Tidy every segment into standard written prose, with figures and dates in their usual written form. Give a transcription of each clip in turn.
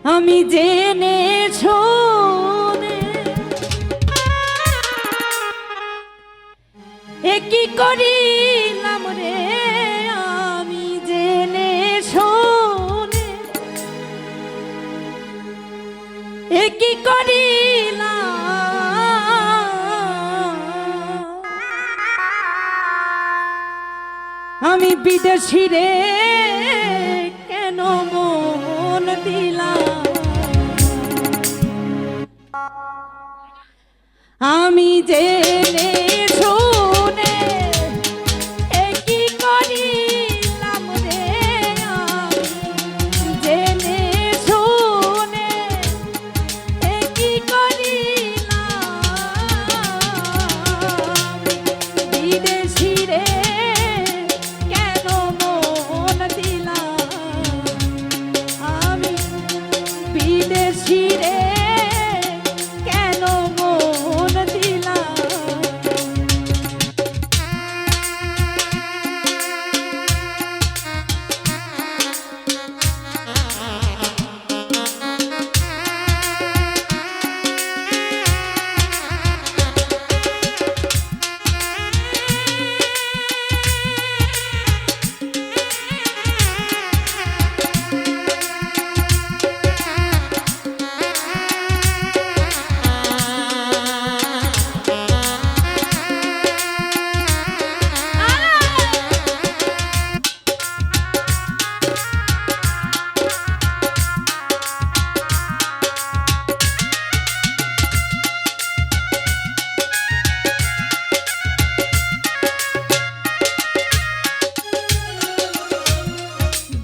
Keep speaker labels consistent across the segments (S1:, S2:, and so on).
S1: আমি জেনে শুনে কি করিলাম রে, আমি জেনে শুনে কি করিলাম, আমি বিদেশি রে কেন মন দিলাম, আমি জেনে শুনে কি করিলাম রে, আমি জেনে শুনে কি করিলাম, বিদেশি রে কেন মন দিলাম, আমি বিদেশি রে কেন মন দিলাম।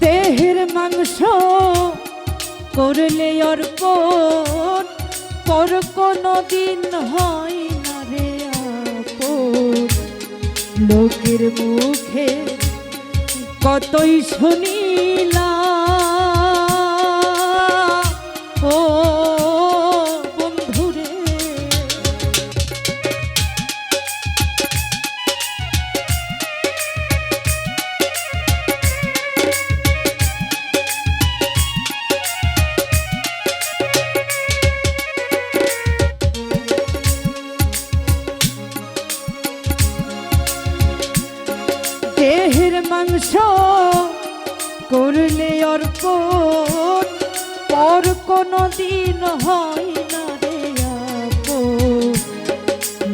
S1: দেহের মাংস করলে অর্পণ, পর কোনো দিন হয় না রে আপন, লোকের মুখে কতই শুনিলাম, ও বন্ধুরে দেহের মাংস করলে অর্পণ, পর কোনো দিন হয় না রে আপন,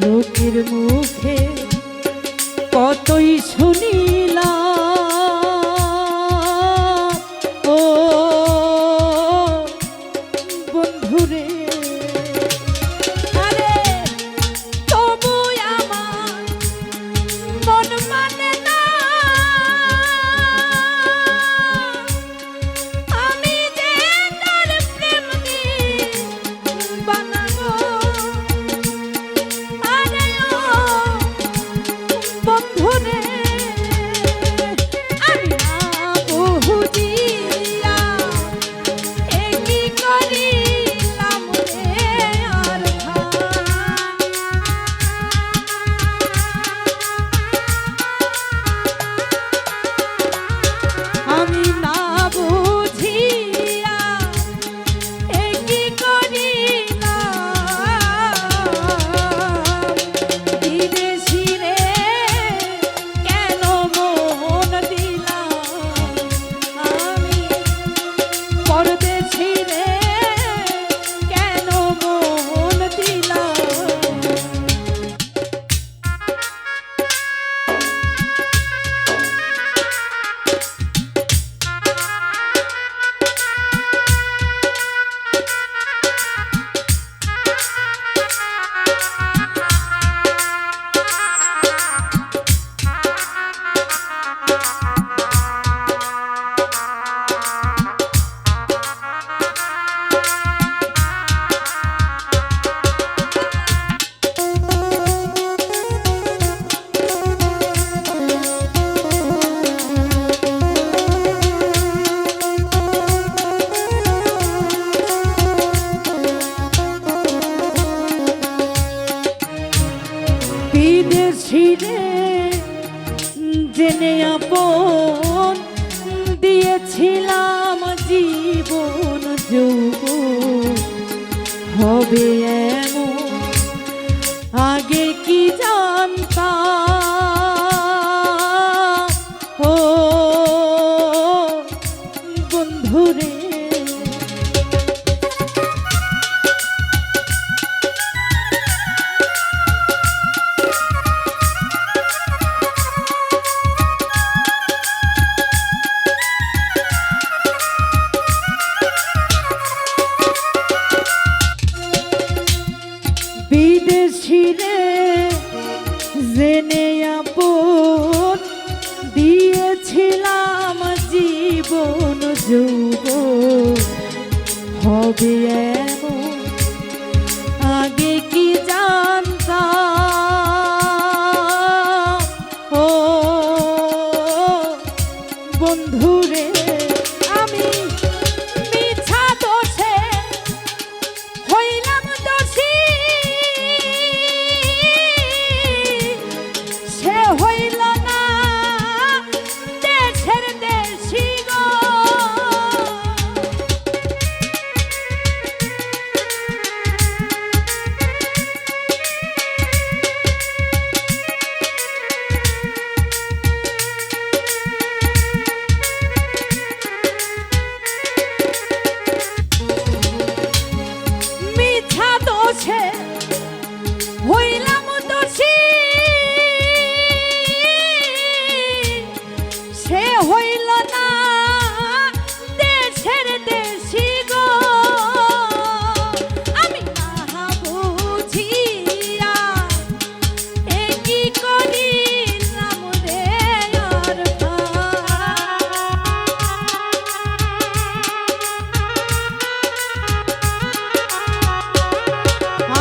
S1: লোকের মুখে কতই শুনিলাম, ও বন্ধুরে আরে তবু আমার মন মানে না, আমি যে তার প্রেম বানাবো, আরে ও বন্ধুরে আমি না বুঝিয়া কি করিলাম রে আর আমি না বুঝিয়া কি করিলাম, বিদেশি রে কেন মন দিলাম, আমি পরদেশি রে কেন মন দিলাম। হবে এমন আগে কি জানতাম ও বন্ধুরে। বিদেশিরে জেনে আপন দিয়েছিলাম জীবন যৌবন হবে এমন আগে কি জানতাম ও বন্ধুরে। আমি মিছা দোষে হইলাম দোষী, সে হইল না দেশের দেশী গো। মিছা দোষে হইলাম দোষী, সে হইল না দেশের দেশী গো। আমি না বুঝিয়া এ কি করিলাম রে আর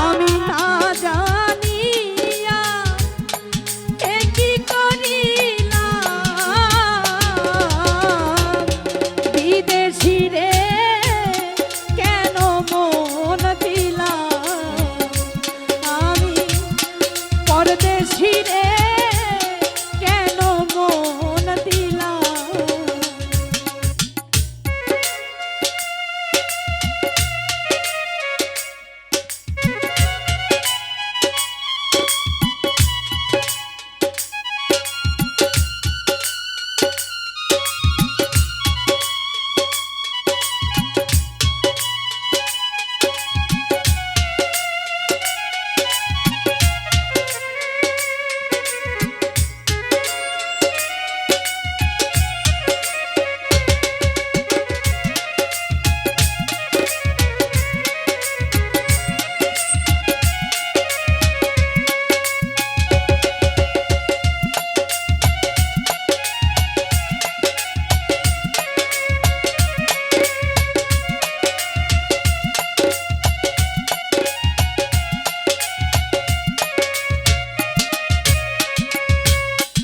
S1: আমি না জানিয়া এ কি করিলাম। বিদেশি রে কেন মন দিলাম, আমি পরদেশি রে কেন মন দিলাম।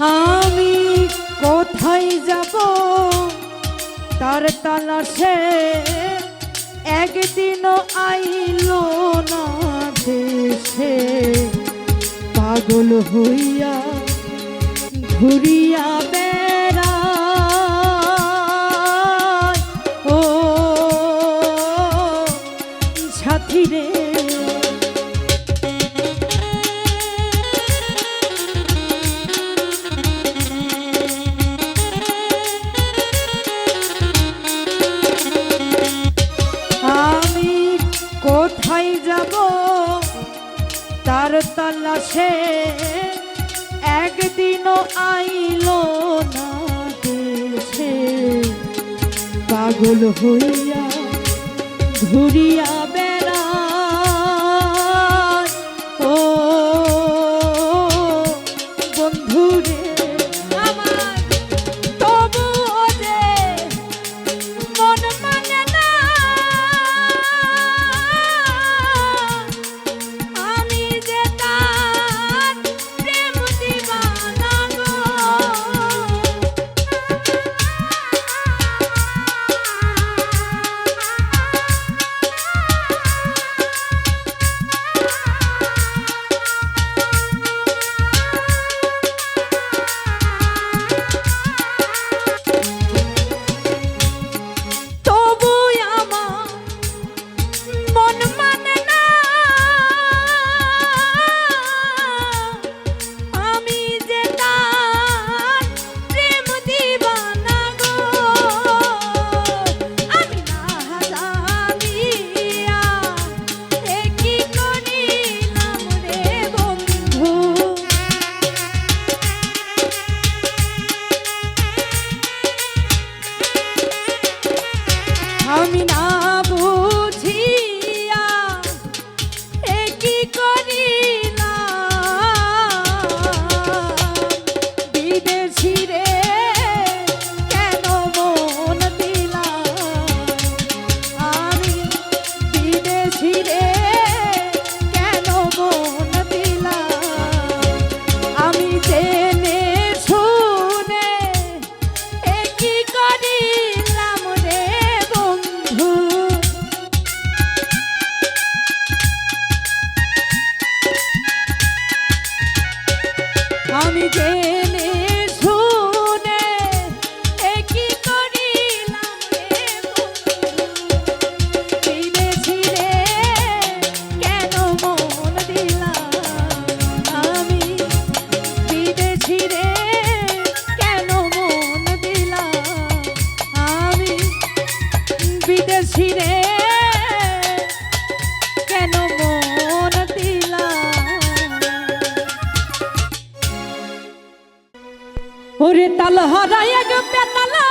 S1: আমি কোথায় যাব তার তালাশে, একদিনও আইলো না দেশে। পাগল হইয়া ঘুরিয়া বেড়ায় ও সাথী রে। আমি কোথায় যাব তার তালাশে, একদিনও আইলো না দেশে। পাগল হইয়া ঘুরিয়া বেড়ায় ও বন্ধুরে। আমার তবুও যে মন মানে না, আমি যে তার প্রেম দিবানা গো। তালহারা এক পেতালা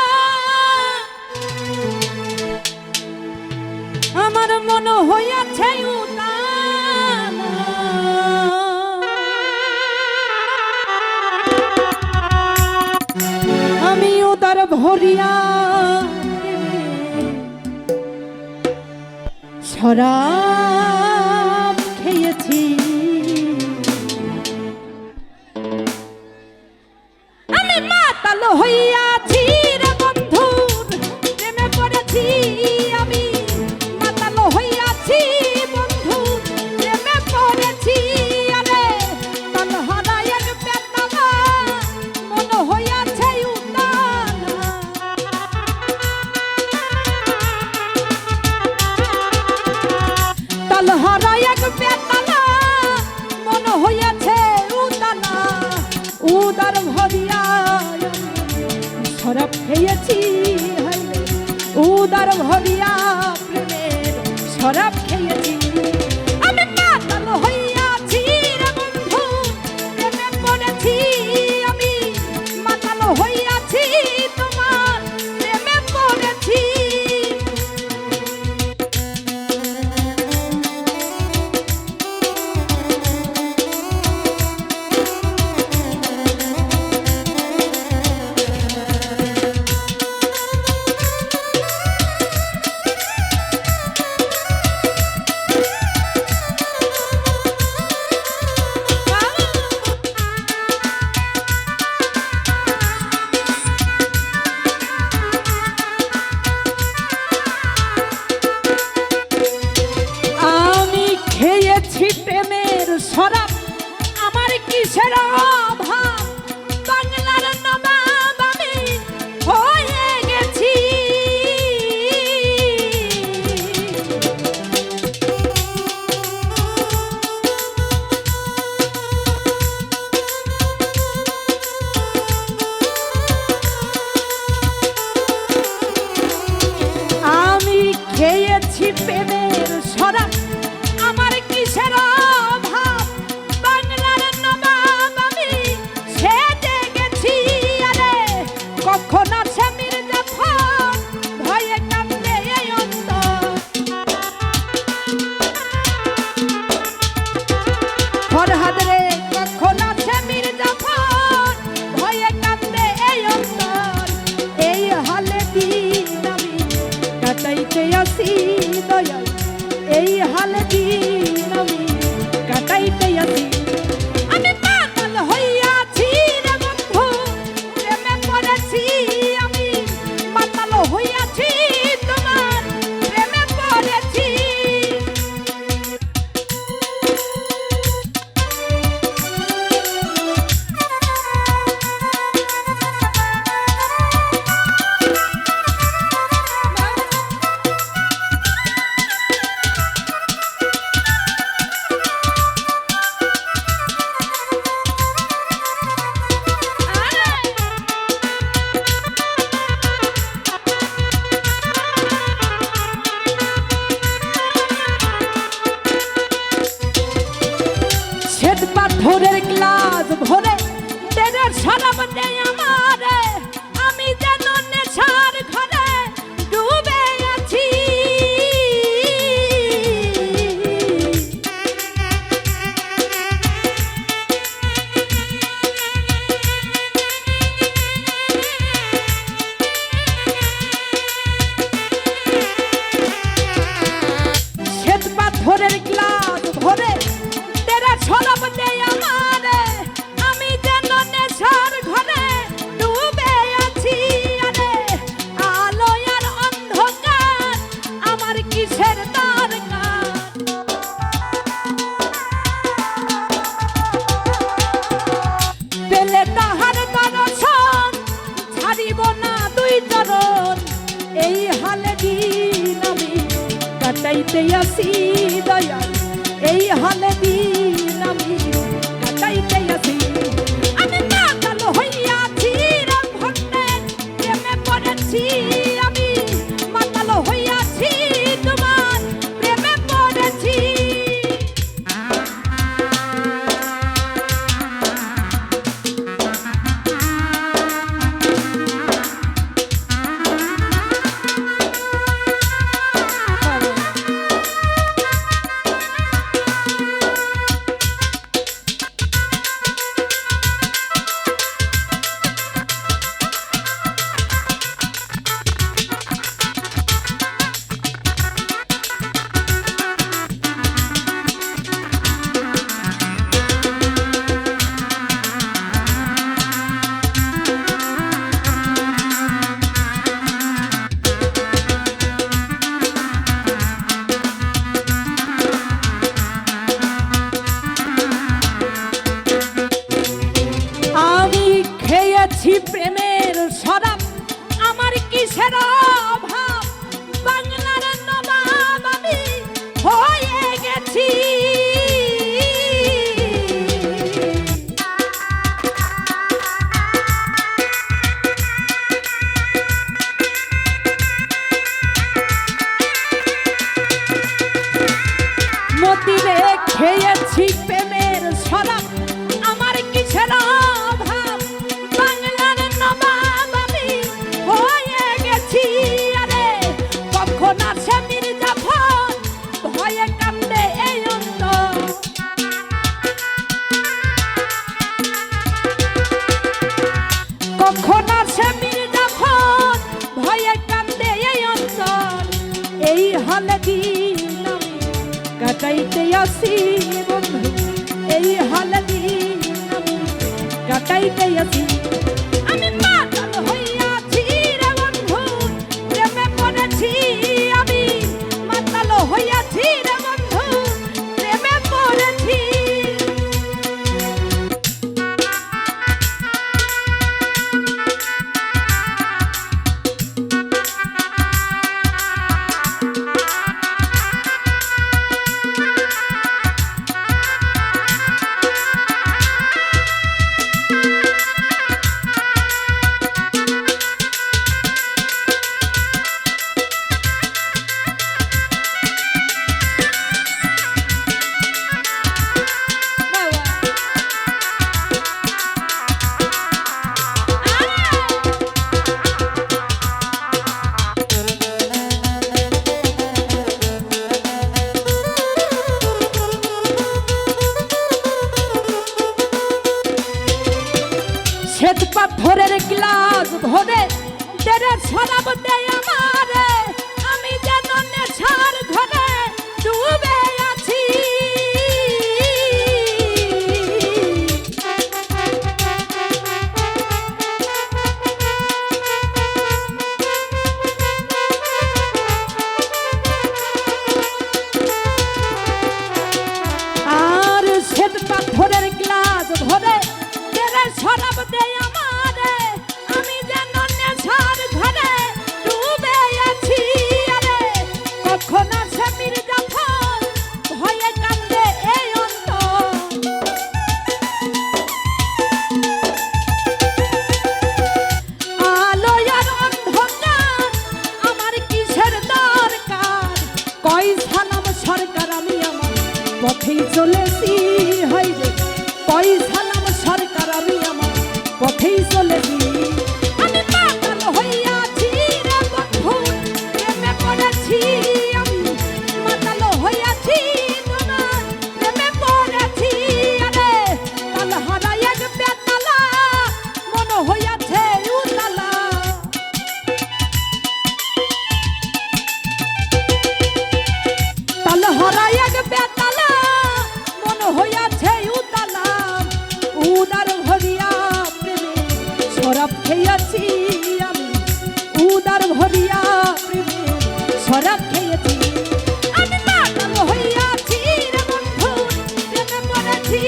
S1: আমার মন হইয়াছে উদানা আমি উদার ভরিয়া শরাব খেয়েছি আমি মাতাল হইয়াছি রে বন্ধু প্রেমে পড়েছি আমি মাতাল হইয়াছি বন্ধু প্রেমে পড়েছি আরে তালহারা এক পেতালা মন হইয়াছে উদানা তালহারা এক পেতালা মন হইয়াছে উদানা উদার ভরিয়া শরাব খেয়েছি উদার ভরিয়া প্রেমের শরাব খেয়েছি আমি মাতাল হইয়াছি রে বন্ধু প্রেমে পড়েছি আমি মাতাল হইয়াছি তোমার প্রেমে পড়েছি প্রেমের শরাব আমার কিসের অভাব বাংলার নবাব আমি হয়ে গেছি আমি খেয়েছি প্রেমের শরাব আমার কিসের অভাব বাংলার নবাব আমি সেজে গেছি আরে কখন আছে মির্জাফর ভয়ে কাঁদে এই অন্তর ফরহাদ রে কখন আছে মির্জাফর ভয়ে কাঁদে এই অন্তর এই হালে দিন আমি কাটাইতে আসি দয়াল এই হালে দিন আমি কাটাইতে আসি আমি মাতাল হইয়াছি রে বন্ধু প্রেমে পড়েছি আমি মাতাল হইয়াছি তোমার প্রেমে পড়েছি শ্বেত পাথরের গ্লাস ভরে তেরের শরাব দেয় আমারে আমি যেন নেশার ঘরে ডুবে আছি শ্বেত পাথরের গ্লাস ভরে তেরের শরাব দেয় আমারে আমি যেন নেশার ঘরে ডুবে আছি আরে আলো আর অন্ধকার আমার কিসের দরকার পেলে তাহার দর্শন ছাড়িব না দুই চরণ এই হালে দিন আমি কাটাইতে আসি দয়াল এই হালে দিন আমি কাটাইতে আসি আমি মাতাল হইয়াছি রে ভক্তে প্রেমে পড়েছি আমি মাতাল হইয়াছি তোমার প্রেমে পড়েছি খেয়েছি প্রেমের শরাব আমার কিসের অভাব বাংলার নবাব আমি হয়ে গেছি আরে কখন আসে মির্জাফর ভয়ে কান্দে এই অন্তর কখন আসে মির্জাফর ভয়ে কান্দে এই অন্তর এই হালে দিন আমি কাটাইতে আসি বন্ধু এই হালে দিন আমি কাটাইতে আসি আমি পাগল হইয়াছি রে বন্ধু প্রেমে পড়েছি আমি মাতাল হইয়াছি রে বন্ধু প্রেমে পড়েছি শ্বেত পাথরের গ্লাস ভরে তেরে শরাব দেয় আমারে আমি যেন নেশার ঘরে ডুবে আছি আর শ্বেত পাথরের গ্লাস ভরে তেরে শরাব দেয় আমারে আমি যেন নেশার ঘরে ডুবে আছি আরে কখন আসে মির্জাফর ভয়ে কান্দে এই অন্তর আলো আর অন্ধকার আমার কিসের দরকার কই সালাম সরকার আমি আমার পথেই চলেছি হই রে কই সালাম সরকার আমি আমার পথেই চলেছি আমি পাগল হইয়াছি রে বন্ধু প্রেমে পড়েছি আমি মাতাল হইয়াছি তোমার প্রেমে পড়েছি আরে কাল হারাই এক বেতালা মন হইয়াছে উতালা কাল হারাই এক বেতালা মন হইয়াছে উতালা উদার ভরিয়া প্রেমে শরাব খেয়েছি আমি উদার ভরিয়া প্রেমে শরাব খেয়েছি আমি মাতাল হইয়াছি রে বন্ধু প্রেমে পড়েছি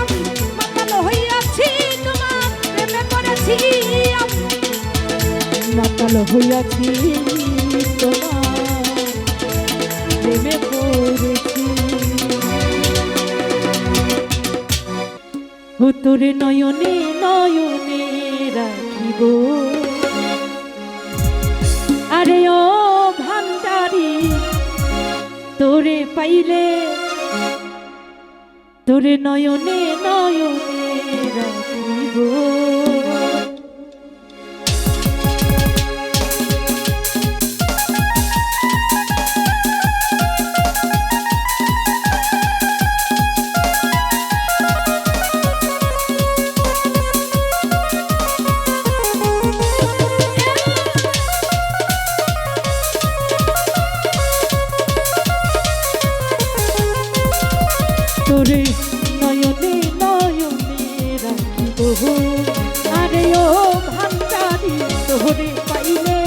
S1: আমি মাতাল হইয়াছি তোমার প্রেমে পড়েছি আমি মাতাল হইয়াছি তোমার প্রেমে পড়েছি ও তোর নয়নে নয়নে রাখিব আরে ও ভান্ডারি তোরে পাইলে তোর নয়নে নয়নে রাখিব তোরে নয়নে নয়নে রাখিব আরে ও ভান্ডারি তোরে পাইলে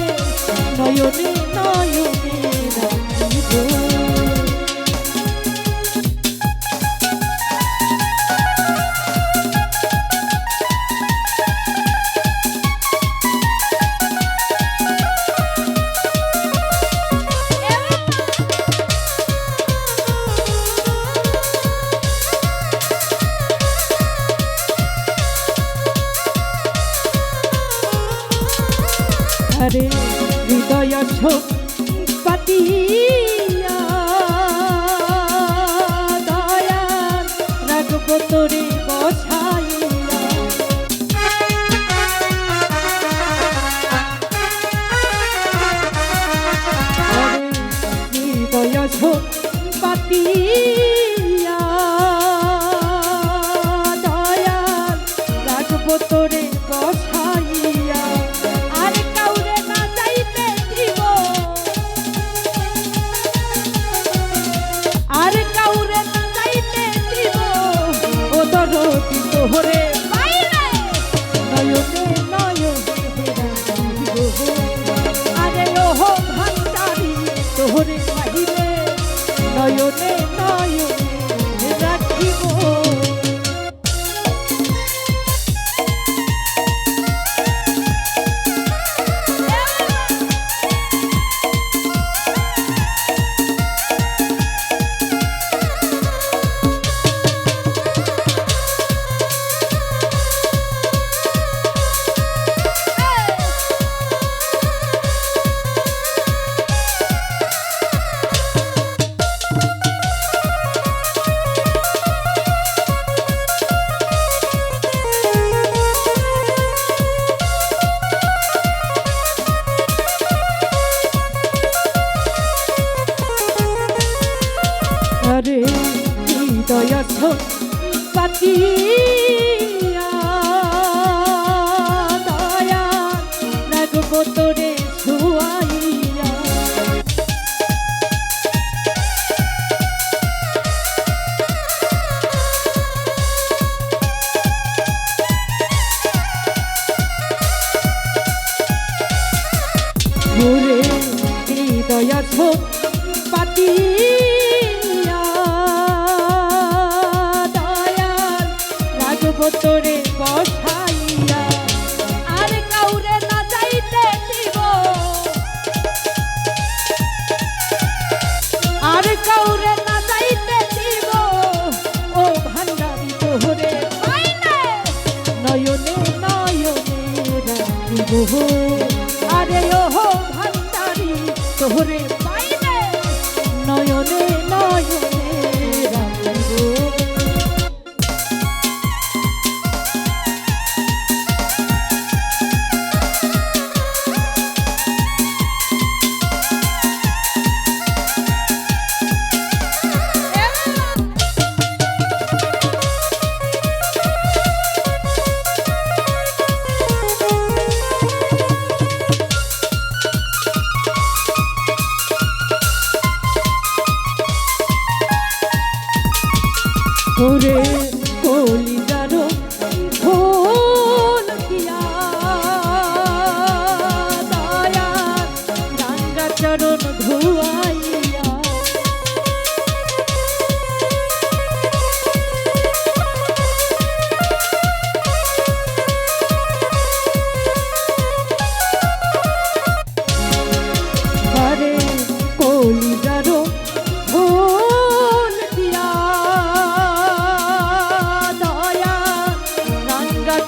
S1: নয়নে নয়নে রাখিব আরে হৃদয় পাতিয়া দয়া পাতিয়া দয়াল রাখবো তোরে বসাইয়া আর কাউরে না যাইতে দিব আর কাউরে না যাইতে দিব ও দরদি তোরে বাইরে নয়নে নয়নে আরে ওহো ভান্ডারি তোরে বাইরে নয়নে নয়নে রাখিব আরে হৃদয় পাতিয়া দয়া রাখবো তোরে ছুয়াইয়া ওরে হৃদয় পাতিয়া তোরে বসাইয়া আর কাউরে না যাইতে দিব আর কাউরে না যাইতে দিব ও ভান্ডারি তোরে বাইরে নয়নে নয়নে রাখিব আরে ওহো ভান্ডারি তোরে বাইরে নয়নে নয়নে রাখিব ওরে কলিজারো ফুল দিয়া দয়া গঙ্গা চরণ ধুয়াইয়া আরে কলিজারো ফুল দিয়া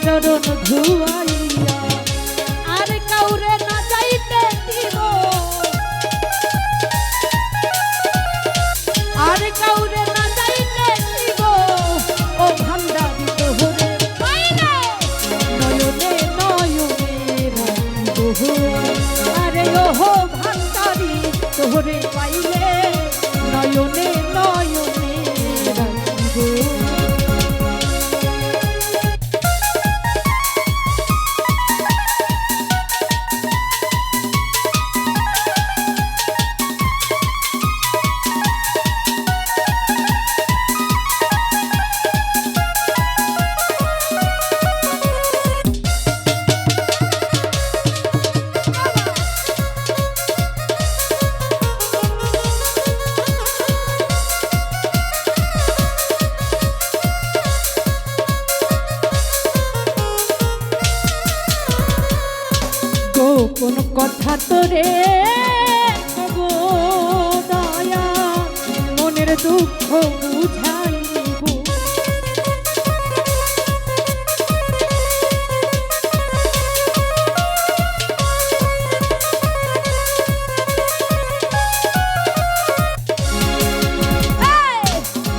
S1: চরণ ধুয়াইয়া আর কাউরে না যাইতে দিব আর কাউরে না যাইতে দিব ও ভান্ডারি তোরে বাইরে নয়নে নয়নে রাখিব আরে ওহো ভান্ডারি তোরে পাইলে নয়নে নয়নে রাখিব কোন কথা তোরে গো দয়া মনের দুঃখ বুঝাইব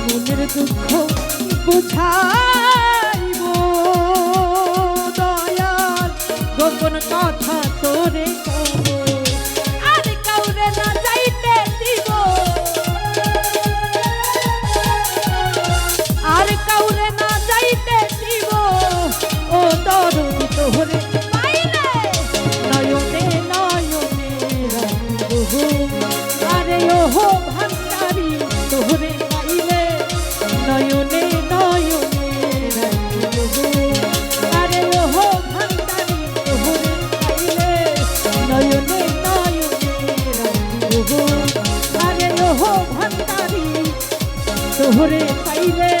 S1: মনের দুঃখ বুঝাইব দয়াল গোপন কথা তোরে কব আর কাউরে না যাইতে দিব ভান্ডারি তোরে পাইলে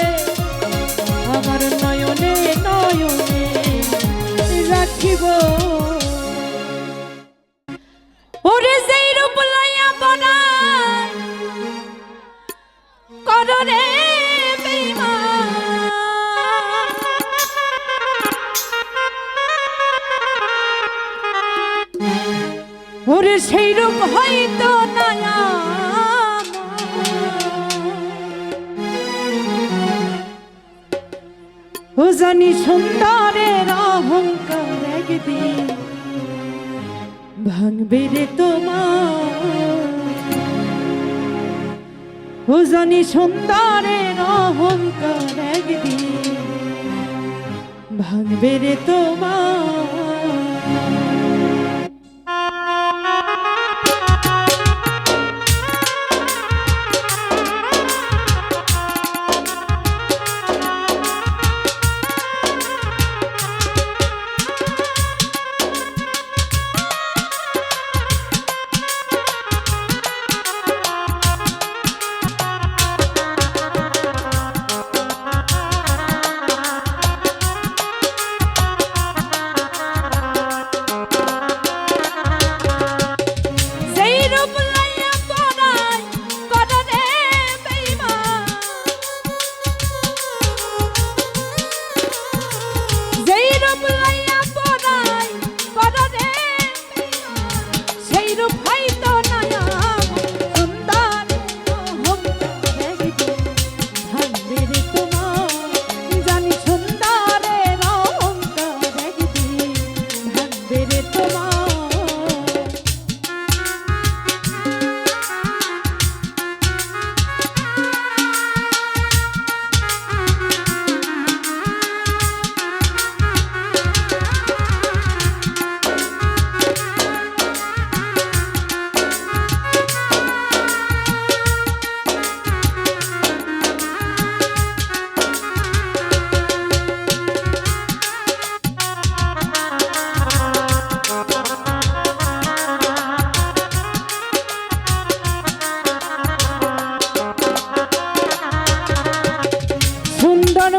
S1: আমার নয়নে নয়নে রাখিব ওরে যেই রূপ লইয়া বনাই কররে বেঈমান ওরে সেই রূপ হয়তো নয়া ও জানি সুন্দরের অহংকার একদিন ভাঙবে রে তোমার ও জানি সুন্দরের অহংকার একদিন ভাঙবে রে তোমার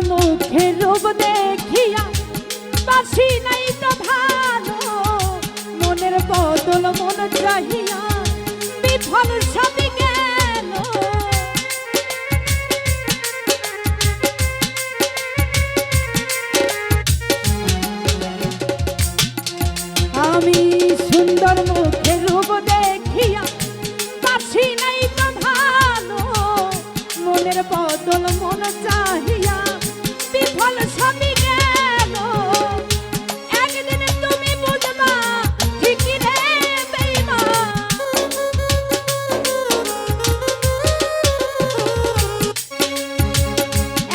S1: মুখের রূপ দেখিয়া বাসি নাই তো ভালো মনের বদল মন চাহিয়া বিফল সবই গেল আমি সুন্দর মুখের রূপ দেখিয়া বাসি নাই তো ভালো মনের বদল মন চাহিয়া বিফল সবই গেল একদিন তুমি বুঝবা ঠিকই রে বেঈমান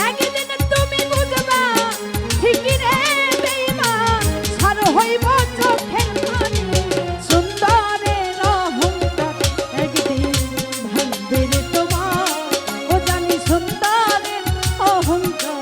S1: একদিন তুমি বুঝবা ঠিকই রে বেঈমান ছাড় হইব চোখের পানি সুন্দরের অহংকার একদিন ভাঙবে রে তোমার ও জানি সুন্দরের অহংকার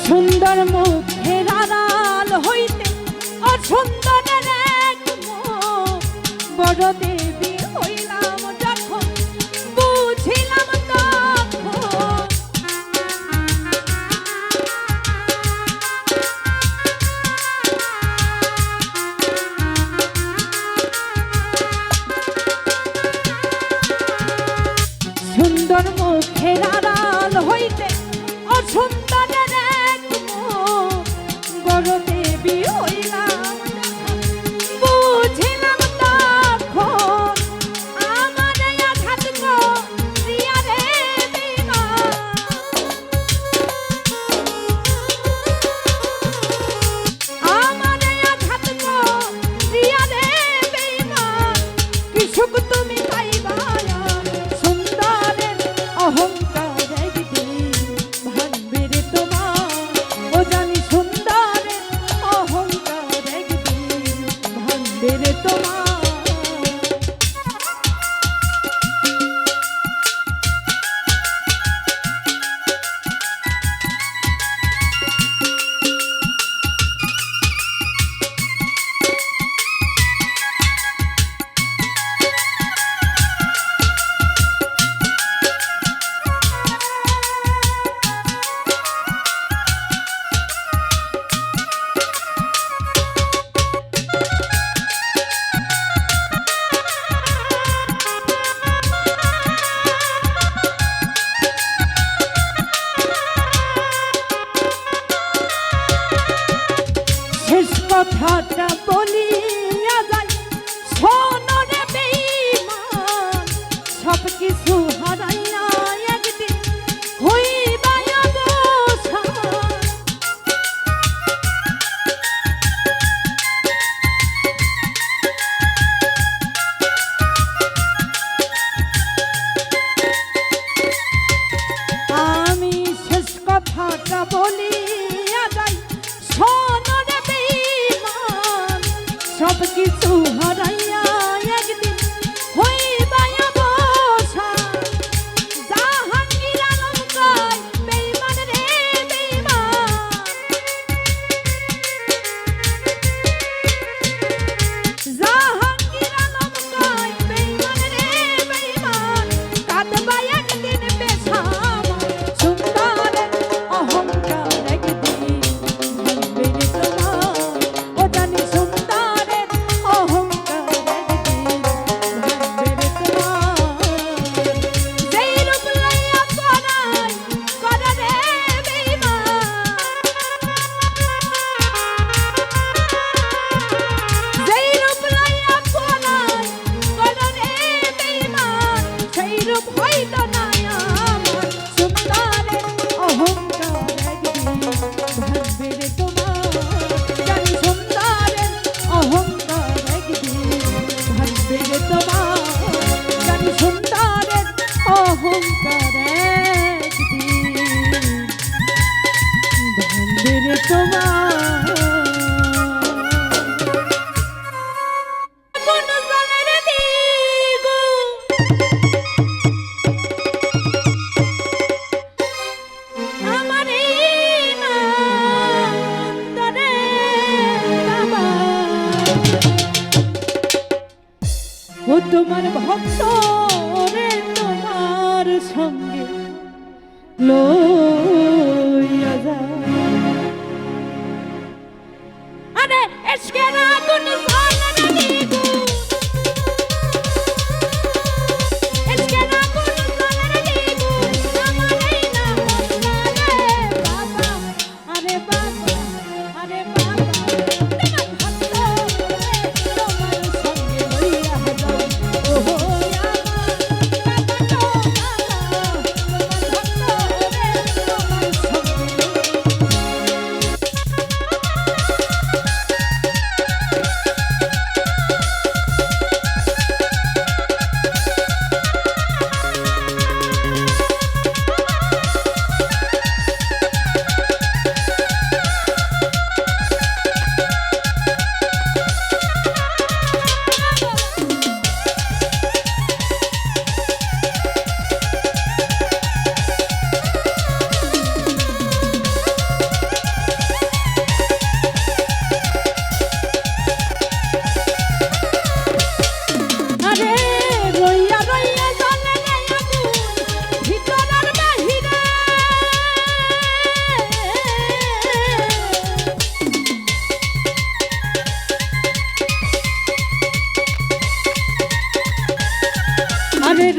S1: সুন্দর মুখের আড়াল হইতে অসুন্দরের এক মুখ বড় দেবী হইলাম যখন বুঝিলাম তখন সুন্দর মুখের আড়াল হইতে অসুন্দরের এক মুখ বড় দেবী হইলাম বেড়ে তোমার শেষ কথাটা বলিয়া যাই সোনরে বেঈমান সব কিছু হারাইয়া একদিন হইবা অবসান আমি শেষ কথাটা বলিয়া যাই সোনরে সব কিছু হারাইয়া একদিন হইবা অবসান জাহাঙ্গীর আলম কয় বেঈমান রে বেঈমান জাহাঙ্গীর আলম কয় বেঈমান রে বেঈমান কাঁদবা একদিন বেশামা সুন্দরের অহংকার একদিন ভাঙবে রে তোমার ও জানি ও তোমার ভক্ত রে তোমার সঙ্গে লইয়া যায় আরে এসকের আগুন জ্বলে রে দ্বিগুণ এসকের আগুন জ্বলে রে দ্বিগুণ আমার এই না রে বাবা আরে বাবা আরে বাবা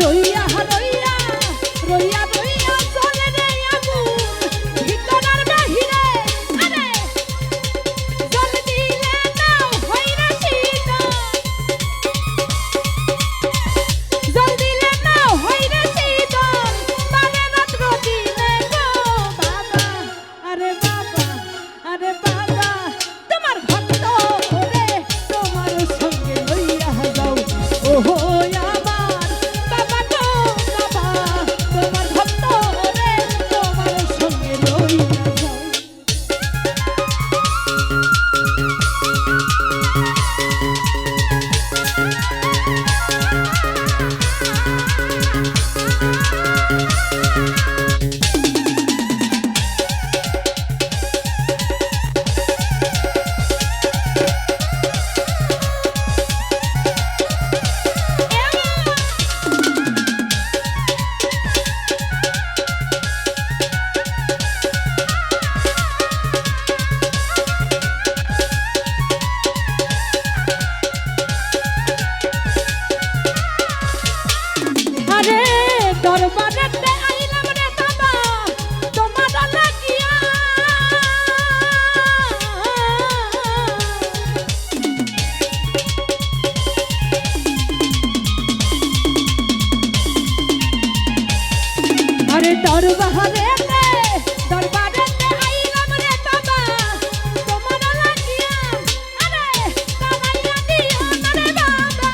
S1: রইয়া রইয়া রইয়া রইয়া চলে রে আগুন ভিতর আর বাহিরে আরে জল দিলে নাও হইরা শীতল জল দিলে নাও হইরা শীতল মানে রাত্র দিনে গো বাবা আরে বাবা আরে বাবা তোমার ভক্ত রে তোমার সঙ্গে লইয়া যাও ওহো আমার বাবা গো দরবারে দরবারে আইলাম রে বাবা তোমার লাগিয়া আরে তারাইয়া দিও না রে বাবা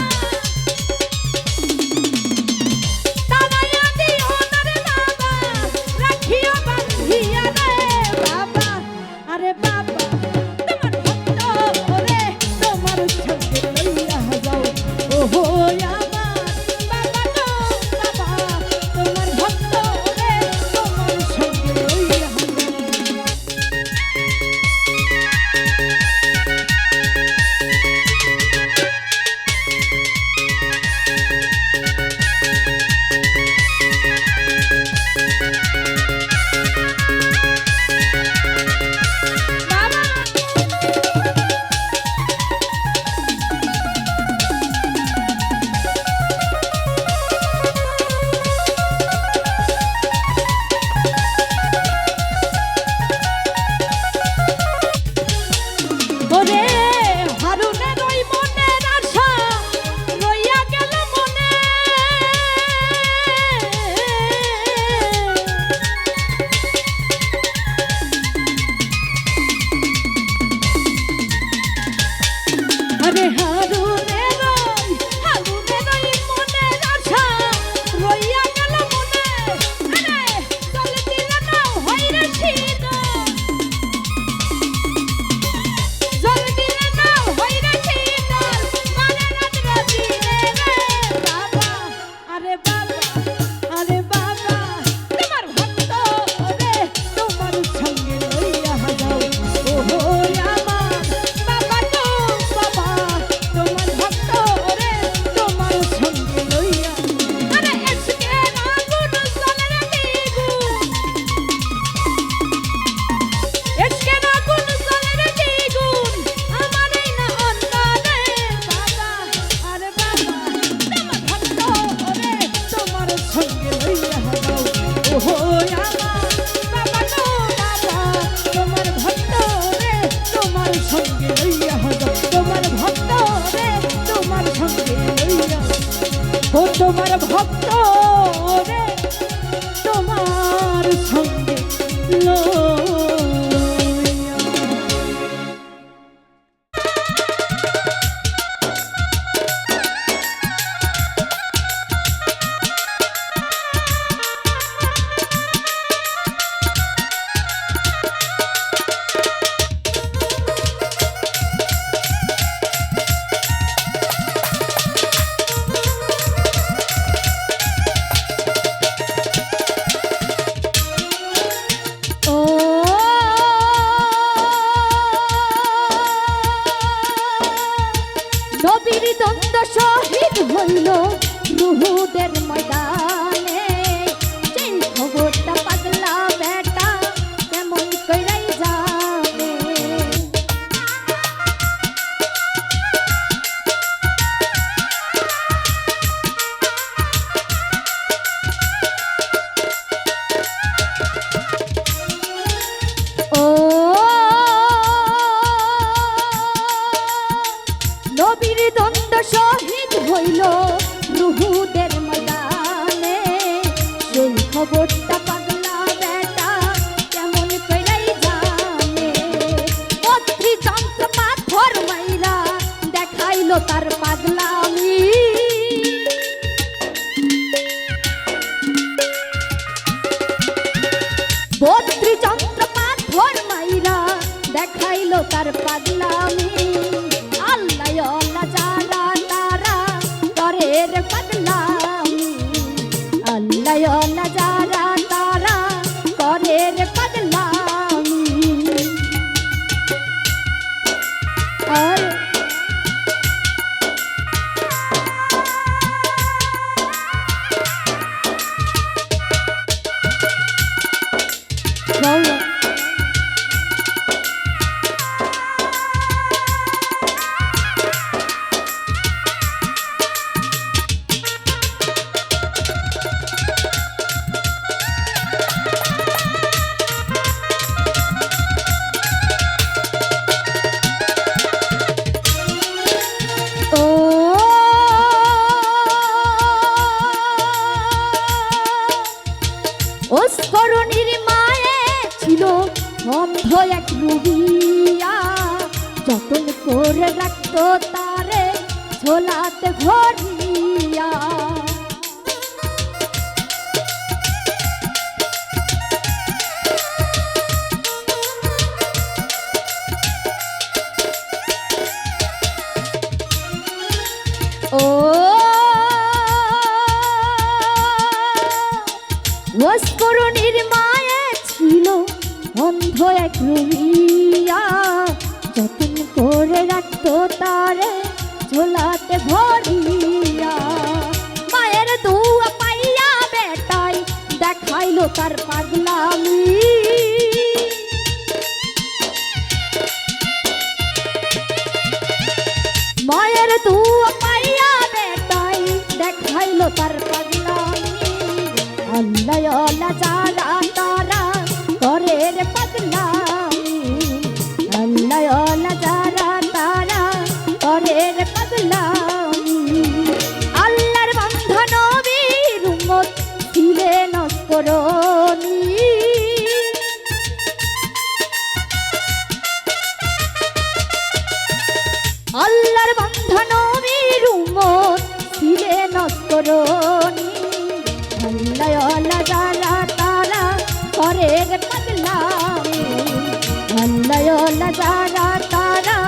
S1: তারাইয়া দিও না রে বাবা রাখিও বান্ধিয়া রে বাবা আরে বাবা তোমার ভক্ত ওরে তোমার সঙ্গে লইয়া যাও ওহো আমার বাবা গো বাবা তোমার ভক্ত ওরে তোমার সঙ্গে লইয়া যাও ওরে হারুনের ওই মনের আশা রইয়া গেল মনে আরে হারুনের ওই মনের আশা রইয়া গেল মনে আরে চল দিল না হইরে শীত জলদি না হইরে শীতল মানে রাত দিনে রে বাবা আরে বাবা তোমার ভক্ত ওরে তোমার সঙ্গে লইয়া যাও ওহো আমার বাবা গো বাবা তোমার ভক্ত ওরে তোমার সঙ্গে লইয়া আরে এসকে আগুন জ্বলে রে দ্বিগুণ এসকে আগুন জ্বলে রে দ্বিগুণ আমার এই না অন্য রে বাবা আরে বাবা তোমার ভক্ত ওরে তোমার সঙ্গে লইয়া যাও ওহো আমার বাবা গো বাবা তোমার ভক্ত ওরে তোমার সঙ্গে লইয়া যাও তোমার ভক্ত ওরে তোমার সঙ্গে লইয়া ও তোমার ভক্ত ওরে তোমার সঙ্গে লইয়া ও নবীর দ্বন্দ্ব শহীদ হইল রুহুদের ময়দানে সেই খবরটা পাগলা বেটা কেমন কইরাই জানে ও নবীর দ্বন্দ্ব শহীদ হইল রুহুদের ময়দানে সেই খবরটা পাগলা বেটা কেমন কইরাই জানে অত্রি যন্ত্র পাথর মাইরা দেখাইলো তার পাগলামি বত্রি যন্ত্র পাথর মাইরা দেখাইলো তার পাগলামি আল্লাহ আল্লাহ যারা তারা করে রে পাগলামি আল্লাহ আল্লাহ যারা তারা করে রে পাগলামি আর ও ওস্করণীর মায়ে ছিল অন্ধ এক রুমিয়া, যতন করে রাখতো তারে ঝোলাতে ভরিয়া। মায়ের দুয়া পাইয়া বেটাই দেখাইলো তার পাগলামি, মায়ের দুয়া পাইয়া বেটাই দেখাইলো তার পাগলামি। আল্লাহ আল্লাহ যারা তারা করে রে পাগলামি, আল্লাহ আল্লাহ যারা তারা করে রে পাগলামি। আল্লাহর বান্ধা নবীর উম্মত ছিলেন অস্করণী, আল্লাহর বান্ধা নবীর উম্মত ছিলেন অস্করণী। আল্লাহ আল্লাহ যারা তারা করে রে পাগলামি, আল্লাহ আল্লাহ যারা তারা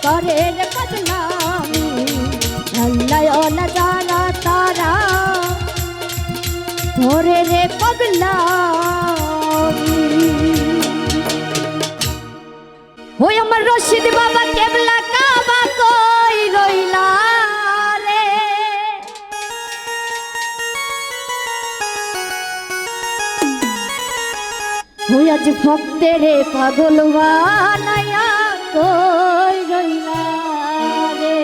S1: করে রে পাগলামি, আল্লাহ আল্লাহ যারা তারা করে রে পাগলামি। ওই আমার রশিদ বাবা কেবলা কাবা কই রইলা রে, ওই আজ ভক্তের পাগল বানায়া কই রইলা রে।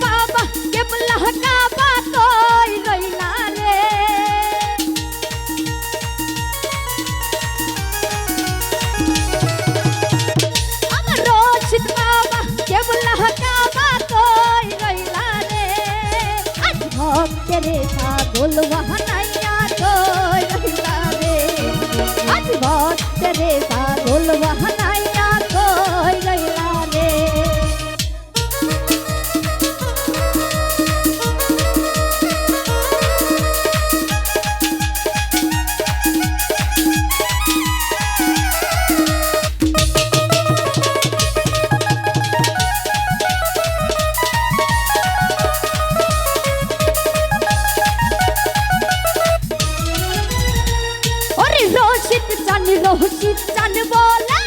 S1: বাবা কেবলা কাবা কই রইলা রে, আমার রশিদ বাবা কেবলা কাবা কই রইলা রে। আজ ভক্তের পাগল বানাইয়া কই রইলা রে, আজ ভক্তের পাগল বানাইয়া কই রইলা রে। রশিদ চান বলে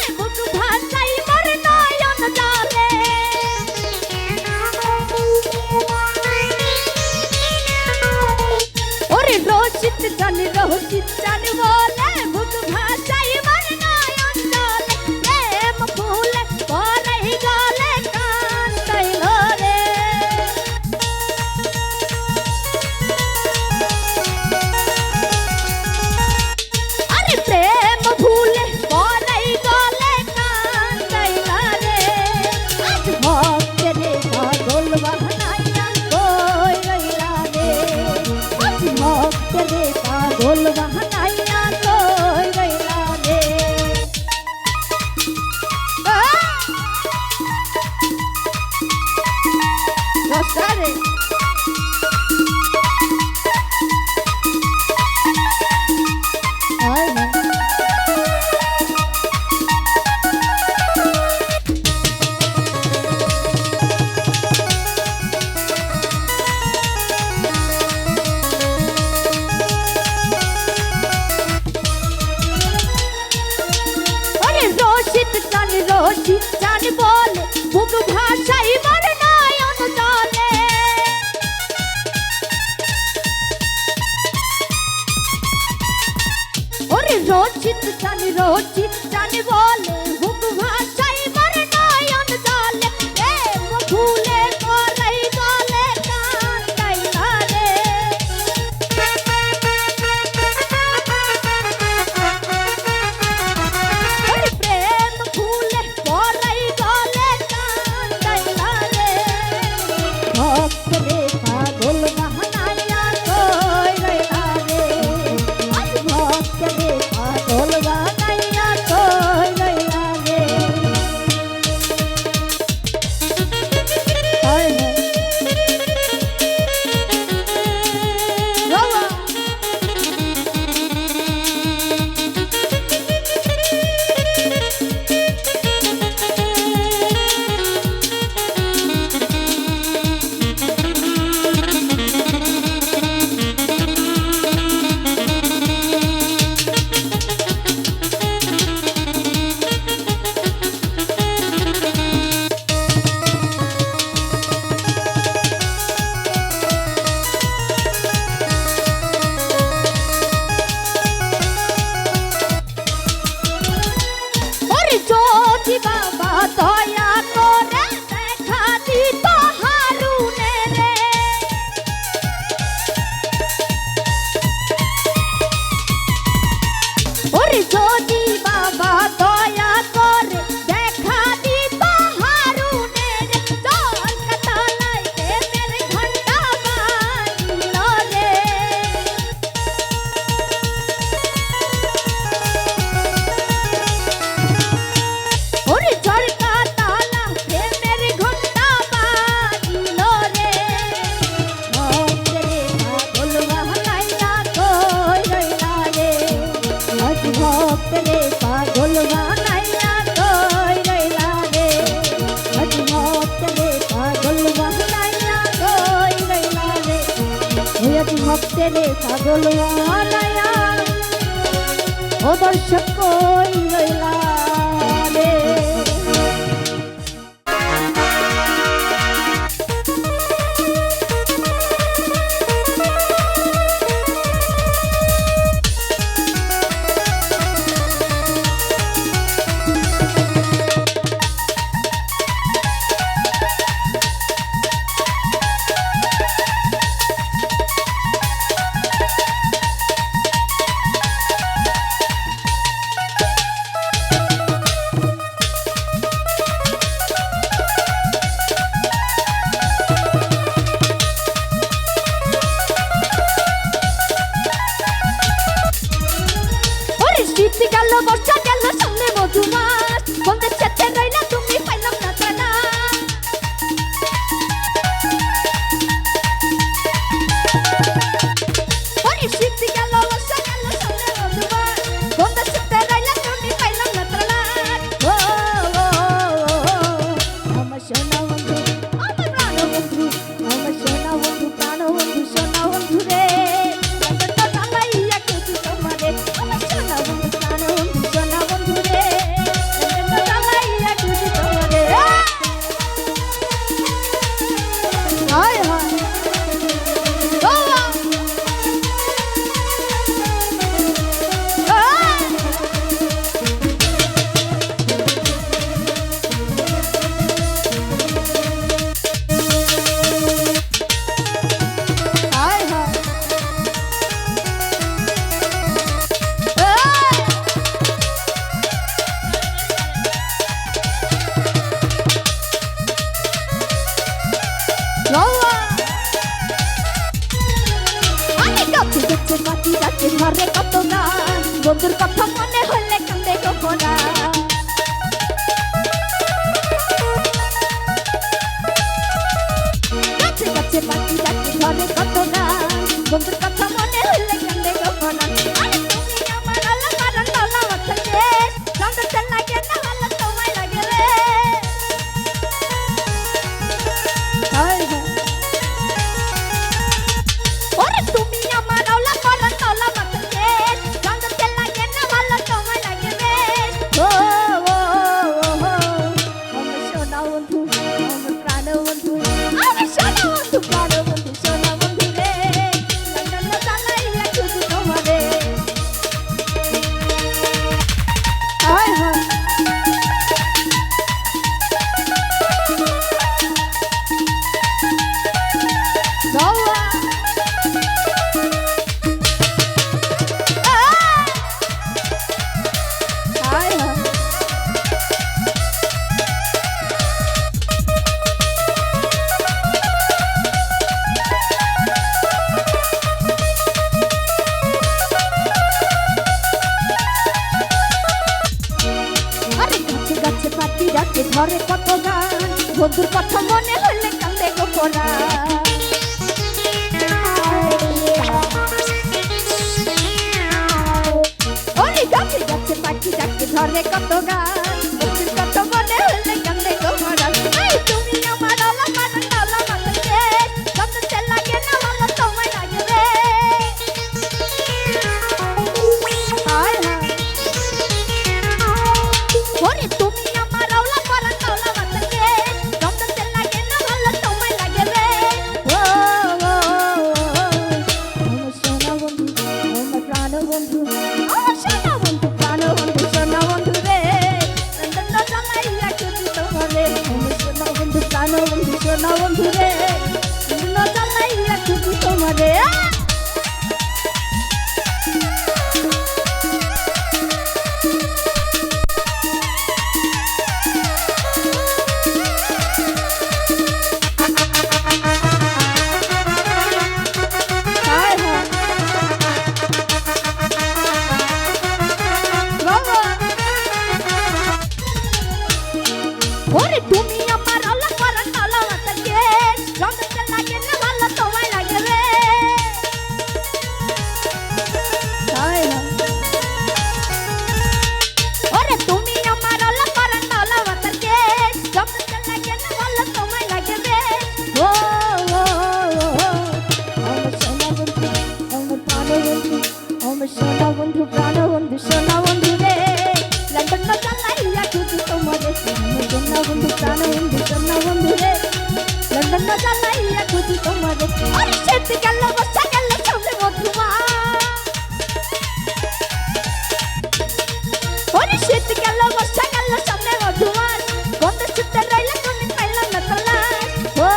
S1: রে পাগল বানায়া ও দর্শক কই রইলা রে শীত গেল বর্ষা গেল সামনে মধুমাস বন্ধের সাথে রইলা তুমি পাইলাম না জানা ওরে শীত গেল বর্ষা গেল সামনে মধুমাস বন্ধের সাথে রইলা তুমি পাইলাম না জানা ও আমার সোনা বন্ধু আমার প্রাণ বন্ধু আমার সোনা বন্ধু প্রাণ বন্ধু সোনা বন্ধু রে তো জানাইয়া কিছু তোমারে আমার সোনা বন্ধু ঘরে কত গান বন্ধুর কথা মনে হলে কান্দে গোপনা কাছে কাছে পাখি ডাকে ঘরে কত গান বন্ধুর কথা মনে হলে কান্দে গোপনা আরে তুমি আমার আলা মারন লালা মাথাকে চন্দ্র লাগে না ভালো তোমায় লাগে রে ওরে তুমি আমার আলা মারন লালা মাথাকে চন্দ্র লাগে না ভালো তোমায় লাগে রে ও আমার সোনা বন্ধু আমার প্রাণ বন্ধু আমার সোনা বন্ধু প্রাণ বন্ধু সোনা বন্ধু রে লন্ডন চালাইয়া শুধু তোমারে হায় হায় Noah ঘরে কত গান বন্ধুর কথা মনে হলে কান্দে গোপনা ওরে গাছে গাছে পাখি ডাকে ঘরে কত গান বন্ধুর কথা মনে হলে কান্দে গোপনা তুমি আমার আলা মারন লালা মাথাকে কত লাগে না ভালো তোমায় লাগে রে হায় হায় ওরে তুমি আমার আলা মারন লালা মাথাকে কত লাগে না ভালো তোমায় লাগে রে ও আমার সোনা বন্ধু আমার প্রাণ বন্ধু আমার সোনা বন্ধু প্রাণ বন্ধু সোনা বন্ধু রে নন্দন চালাইয়া কিছু তোমারে আমার সোনা বন্ধু প্রাণ বন্ধু সোনা বন্ধু রে নন্দন চালাইয়া কিছু তোমারে ওরে তুমি আমার আলা মারন লালা মাথাকে চন্দ্র লাগে না ভালো তোমায় লাগে রে হায় হায় ওরে তুমি আমার আলা মারন লালা মাথাকে চন্দ্র লাগে না ভালো তোমায় লাগে রে ও আমার সোনা বন্ধু আমার বন্ধু প্রাণ বন্ধু সোনা বন্ধু রে লন্ডন না জ্বালাইয়া খুঁজি তোমারে আরে সেতে গেল বসা গেল সামনে মধুমা ওরে সেতে গেল বসা গেল সামনে মধুমা বন্ধু ছুটে রইলা কোন পাইলাম না তলাশ ও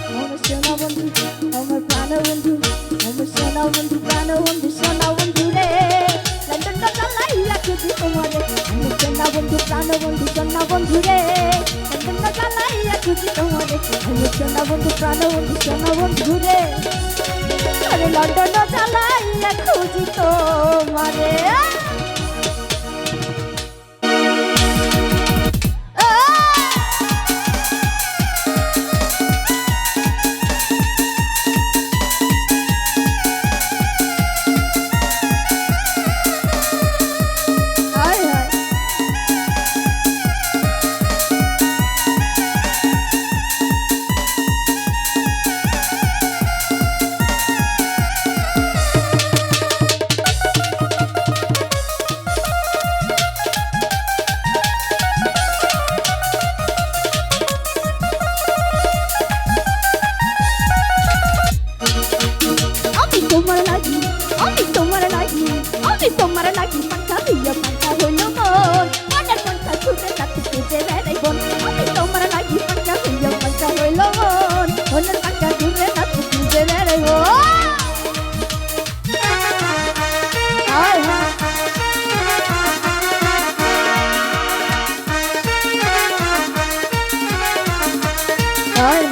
S1: আমার সোনা বন্ধু আমার প্রাণ বন্ধু আমার সোনা বন্ধু প্রাণ বন্ধু সোনা বন্ধু রে লন্ডন না জ্বালাইয়া খুঁজি তোমারে আমার সোনা বন্ধু প্রাণ বন্ধু সোনা বন্ধু রে লন্ডন না জ্বালাইয়া খুঁজি তোমারে আমার সোনা বন্ধু প্রাণ বন্ধু সোনা বন্ধু রে আরে লন্ডন না জ্বালাইয়া খুঁজি তোমারে তোমার লাগি পাঙ্কা দিয়া পাঙ্কা হইল মন মনের পাঙ্কা ছুটে যাচ্ছে খুঁজে বেড়াই বন আমি তোমার লাগি পাঙ্কা দিয়া পাঙ্কা হইল মন মনের পাঙ্কা ঘুরে যাচ্ছে খুঁজে বেড়াই বন হায় হায় হায়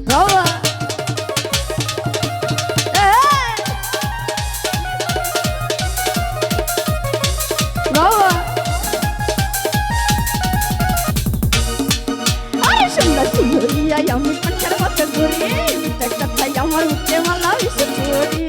S1: বাবা আমি পাঞ্চার মতো ঘুরি কথাই আমার উঠে মালা এসে ঘুরি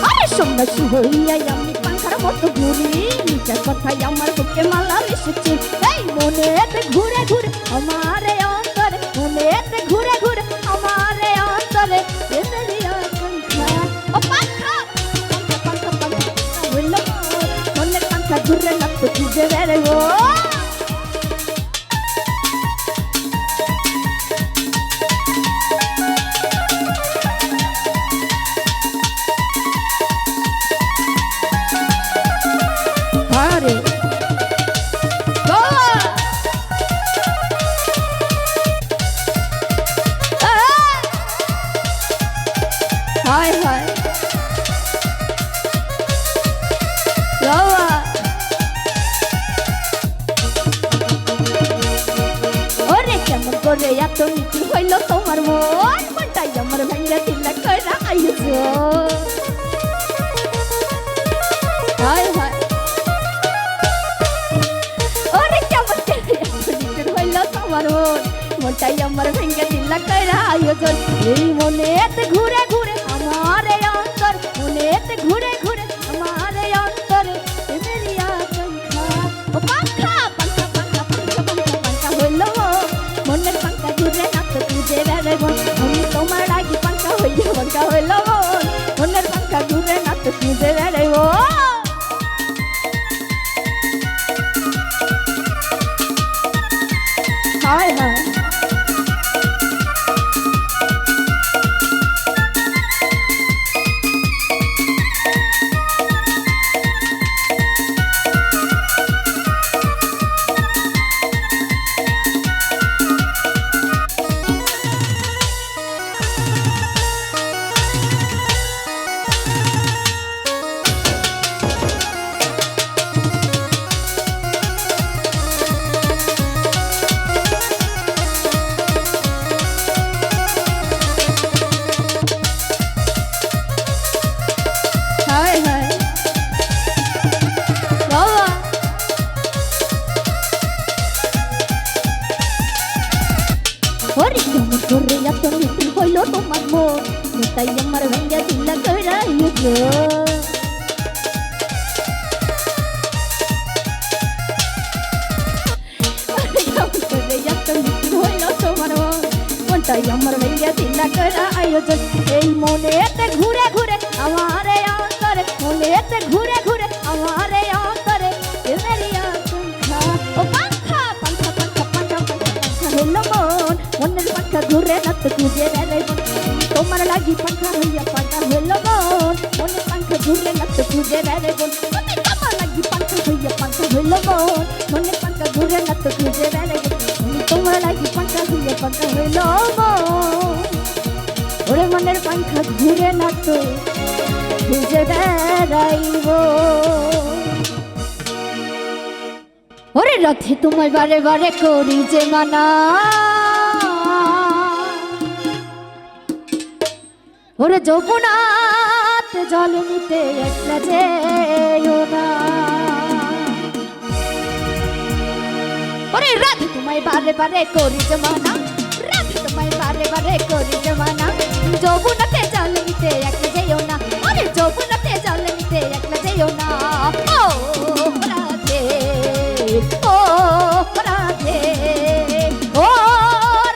S1: আরে সন্ন্যাসী হইয়াই আমি পাঞ্চার মতো ঘুরি নিজের কথাই আমার বুকে মালা এসেছে এই মনেতে ঘুরে ঘুরে আমার অন্তরে মনেতে ঘুরে ঘুরে আমার অন্তরে ঘুরে না তো খুঁজে বেড়াইবো আরে হায় হায় করে এত নিচু হইল তোমার মন মনটাই আমার ভাঙ্গা দিলা কইরা আইছো হায় হায় ওরে কেমন করে এত নিচু হইল তোমার মন মনটাই আমার ভাঙ্গা দিলা কইরা আইছো এই মনেতে ঘুরে ঘুরে আমার অন্তর মনেতে ঘুরে ঘুরে আমার অন্তরে মেরি আকাঙ্ক্ষা ও পাঙ্খা পাঙ্খা পাঙ্খা পাঙ্খা পাঙ্খা পাঙ্খা হইল মনের পাঙ্কা ঘুরে না তো খুঁজে বেড়াইব আমি তোমার লাগি পাঙ্কা হইলে পাঙ্কা হইল মনের পাঙ্কা ঘুরে না তো খুঁজে বেড়াইব হায় হায় Corre ya con mi hijo y lo tomamos. Me está llamando venga sin la cara y yo. Corre ya con mi hijo y lo tomamos. মনটাই আমার লইয়া দিলা করা আয়োজন এই মনেতে ঘুরে ঘুরে আমার এই অন্তরে মনেতে ঘুরে ঘুরে আমার এই অন্তরে এমেরিয়া পাখা ও পাখা পাখা পাখা পাখা পাখা হলো মন মনের পাখা ঘুরে না তো খুঁজে বেড়াই তোমার লাগি পাখা হইয়া পাখা হলো মন মনের পাখা ঘুরে না তো খুঁজে বেড়াই তোমার লাগি পাখা হইয়া পাখা হলো মন মনের পাখা ঘুরে না তো খুঁজে বেড়াই তোমার লাগি পাখা হইয়া পাখা হইলো ওরে মনের পাখা ঘুরে না তো খুঁজে বেড়াইব ওরে রাতে তোমায় বারে বারে করি যে মানা ওরে যৌবনাতে জল নিতে একলা যেও না ওরে রাতে তোমায় বারে বারে করি যে মানা রাতে তোমায় বারে বারে করি যে মানা যৌবনাতে জল নিতে একলা যেও না ওরে যৌবনাতে জল নিতে একলা যেও না ও রাধে ও রাধে ও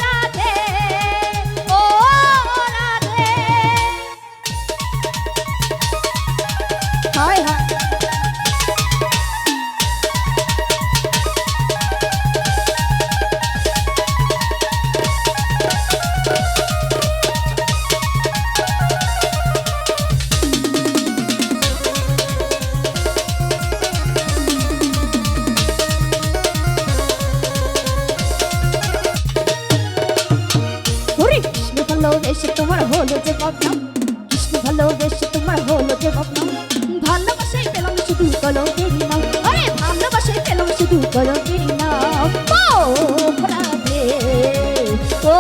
S1: রাধে ও রাধে হায় হায় ভালোবেসে তোমার হলো যে বদনাম কৃষ্ণ ভালোবেসে তোমার হলো যে বদনাম ভালোবাসাই পেলাম শুধু কলঙ্কেরই নাম আরে ভালোবাসাই পেলাম শুধু কলঙ্কেরই নাম ও রাধে ও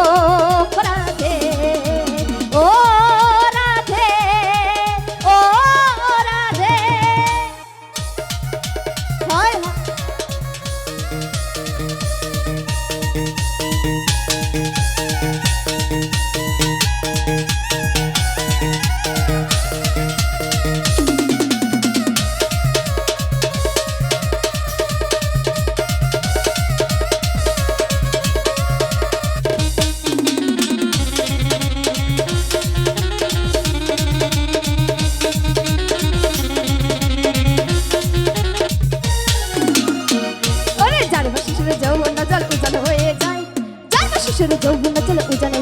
S1: রাধে ও রাধে ও রাধে হায় হায় যৌবন জল উজান